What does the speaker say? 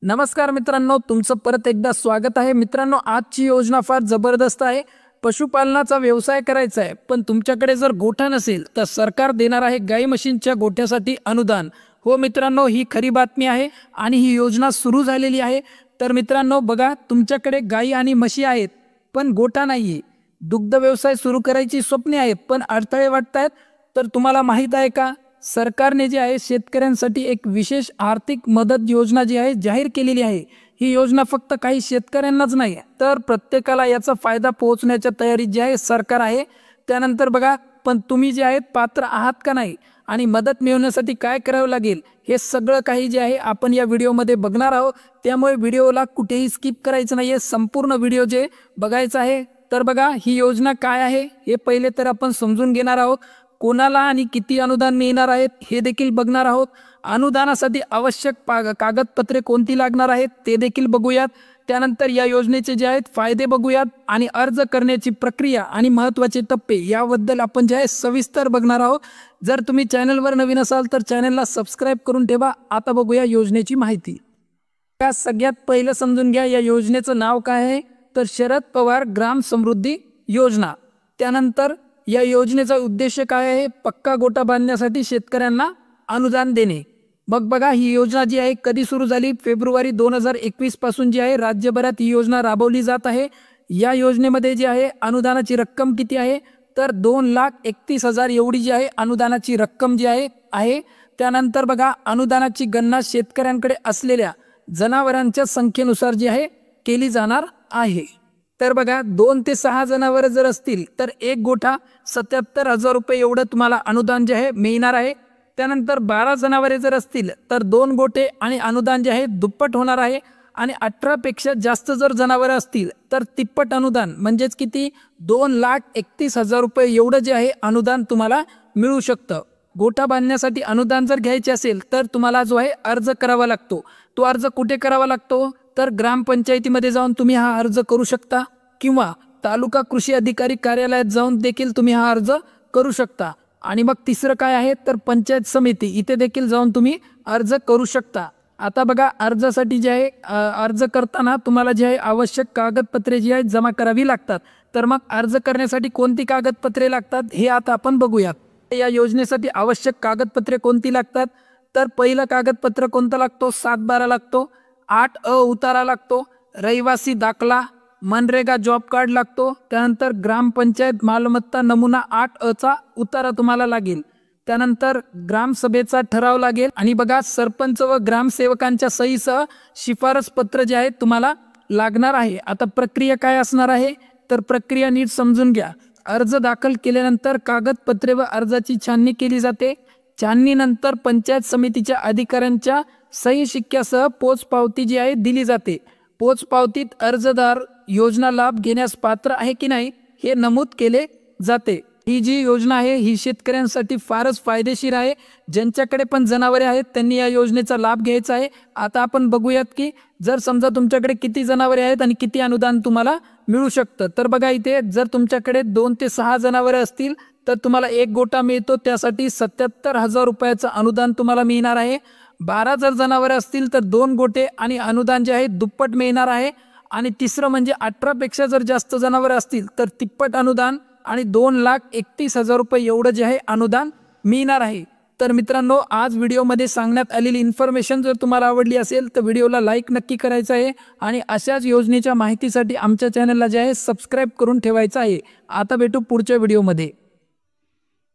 नमस्कार मित्रांनो, तुमचं परत एकदा स्वागत आहे। मित्रांनो, आजची योजना फार जबरदस्त आहे। पशुपालनाचा व्यवसाय करायचा आहे पण तुमच्याकडे जर गोठा नसेल तर सरकार देणार आहे गाई म्हशींच्या गोठ्यासाठी अनुदान। हो मित्रांनो, ही खरी बातमी आहे आणि ही योजना सुरू झालेली आहे। तर मित्रांनो बघा, तुमच्याकडे गाई आणि म्हशी आहेत पण गोठा नाहीये, दुग्ध व्यवसाय सुरू करायची स्वप्ने आहेत पण अडथळे वाटतात। तर तुम्हाला माहित आहे का, सरकारने जे आहे शेतकऱ्यांसाठी एक विशेष आर्थिक मदत योजना जी आहे जाहीर केलेली आहे। ही योजना फक्त काही शेतकऱ्यांनाच नाही तर प्रत्येकाला याचा फायदा पोहोचण्याच्या तयारीत जे आहे सरकार आहे। त्यानंतर बघा, पण तुम्ही जे आहेत पात्र आहात का नाही आणि मदत मिळवण्यासाठी काय करावं लागेल हे सगळं काही जे आहे आपण या व्हिडिओमध्ये बघणार आहोत। त्यामुळे व्हिडिओला कुठेही स्किप करायचं नाहीये, संपूर्ण व्हिडिओ जे बघायचा आहे। तर बघा, ही योजना काय आहे हे पहिले तर आपण समजून घेणार आहोत। कोणाला आणि किती अनुदान मिळणार आहेत हे देखील बघणार आहोत। अनुदानासाठी आवश्यक कागदपत्रे कोणती लागणार आहेत ते देखील बघूयात। त्यानंतर या योजनेचे जे आहेत फायदे बघूयात आणि अर्ज करण्याची प्रक्रिया आणि महत्त्वाचे टप्पे याबद्दल आपण जे आहे सविस्तर बघणार आहोत। जर तुम्ही चॅनलवर नवीन असाल तर चॅनलला सबस्क्राइब करून ठेवा। आता बघूया योजनेची माहिती। सगळ्यात पहिलं समजून घ्या, या योजनेचं नाव काय आहे तर शरद पवार ग्राम समृद्धी योजना। त्यानंतर या योजनेचा उद्देश काय आहे, पक्का गोठा बांधण्यासाठी शेतकऱ्यांना अनुदान देणे। मग बघा, ही योजना जी आहे कधी सुरू झाली, फेब्रुवारी 2021 पासून जी आहे राज्यभरात ही योजना राबवली जात आहे। या योजनेमध्ये जी आहे अनुदानाची रक्कम किती आहे तर 2,31,000 एवढी जी आहे अनुदानाची रक्कम जी आहे। त्यानंतर बघा, अनुदानाची गणना शेतकऱ्यांकडे असलेल्या जनावरांच्या संख्येनुसार जी आहे केली जाणार आहे। तर बघा, 2 ते 6 जनावर जर असतील तर एक गोठा 77,000 रुपये एवढं तुम्हाला अनुदान जे आहे मिळणार आहे। त्यानंतर 12 जनावरे जर असतील तर 2 गोठे आणि अनुदान जे आहे दुप्पट होणार आहे। आणि 18 पेक्षा जास्त जर जनावरे असतील तर तिप्पट अनुदान म्हणजेच किती 2,31,000 रुपये एवढं जे आहे अनुदान तुम्हाला मिळू शकतं। गोठा बांधण्यासाठी अनुदान जर घ्यायचे असेल तर तुम्हाला जो आहे अर्ज करावा लागतो। तो अर्ज कुठे करावा लागतो तर ग्रामपंचायतीमध्ये जाऊन तुम्ही हा अर्ज करू शकता किंवा तालुका कृषी अधिकारी कार्यालयात जाऊन देखील तुम्ही हा अर्ज करू शकता। आणि मग तिसरं काय आहे तर पंचायत समिती, इथे देखील जाऊन तुम्ही अर्ज करू शकता। आता बघा, अर्जासाठी जे आहे अर्ज करताना तुम्हाला जे आहे आवश्यक कागदपत्रे जी आहेत जमा करावी लागतात। तर मग अर्ज करण्यासाठी कोणती कागदपत्रे लागतात हे आता आपण बघूयात। या योजनेसाठी आवश्यक कागदपत्रे कोणती लागतात तर पहिलं कागदपत्र कोणतं लागतो, 7/12 लागतो, 8अ उतारा लागतो, रहिवासी दाखला, मनरेगा जॉब कार्ड लागतो। त्यानंतर ग्रामपंचायत मालमत्ता नमुना 8अ चा उतारा तुम्हाला लागेल। त्यानंतर ग्रामसभेचा ठराव लागेल आणि बघा, सरपंच व ग्रामसेवकांच्या सहीसह शिफारस पत्र जे आहे तुम्हाला लागणार आहे। आता प्रक्रिया काय असणार आहे तर प्रक्रिया नीट समजून घ्या। अर्ज दाखल केल्यानंतर कागदपत्रे व अर्जाची छाननी केली जाते। छाननीनंतर पंचायत समितीच्या अधिकाऱ्यांच्या सही शिक्क्यासह पोचपावती जी आहे दिली जाते। पोचपावतीत अर्जदार योजना लाभ घेण्यास पात्र आहे की नाही हे नमूद केले जाते। ही जी योजना आहे ही शेतकऱ्यांसाठी फारच फायदेशीर आहे। ज्यांच्याकडे पण जनावरे आहेत त्यांनी या योजनेचा लाभ घ्यायचा आहे। आता आपण बघूयात की जर समजा तुमच्याकडे किती जनावरे आहेत आणि किती अनुदान तुम्हाला मिळू शकतं। तर बघा, इथे जर तुमच्याकडे 2 ते 6 जनावरे असतील तर तुम्हाला एक गोठा मिळतो, त्यासाठी 77,000 रुपयाचं अनुदान तुम्हाला मिळणार आहे। 12 जर जनावरे असतील तर 2 गोठे आणि अनुदान जे आहे दुप्पट मिळणार आहे। आणि तिसरं म्हणजे 18 पेक्षा जर जास्त जनावरे असतील तर तिप्पट अनुदान आणि 2,31,000 रुपये एवढं जे आहे अनुदान मिळणार आहे। तर मित्रांनो, आज व्हिडिओमध्ये सांगण्यात आलेली इन्फॉर्मेशन जर तुम्हाला आवडली असेल तर व्हिडिओला लाईक नक्की करायचं आहे आणि अशाच योजनेच्या माहितीसाठी आमच्या चॅनलला जे आहे सबस्क्राईब करून ठेवायचं आहे। आता भेटू पुढच्या व्हिडिओमध्ये।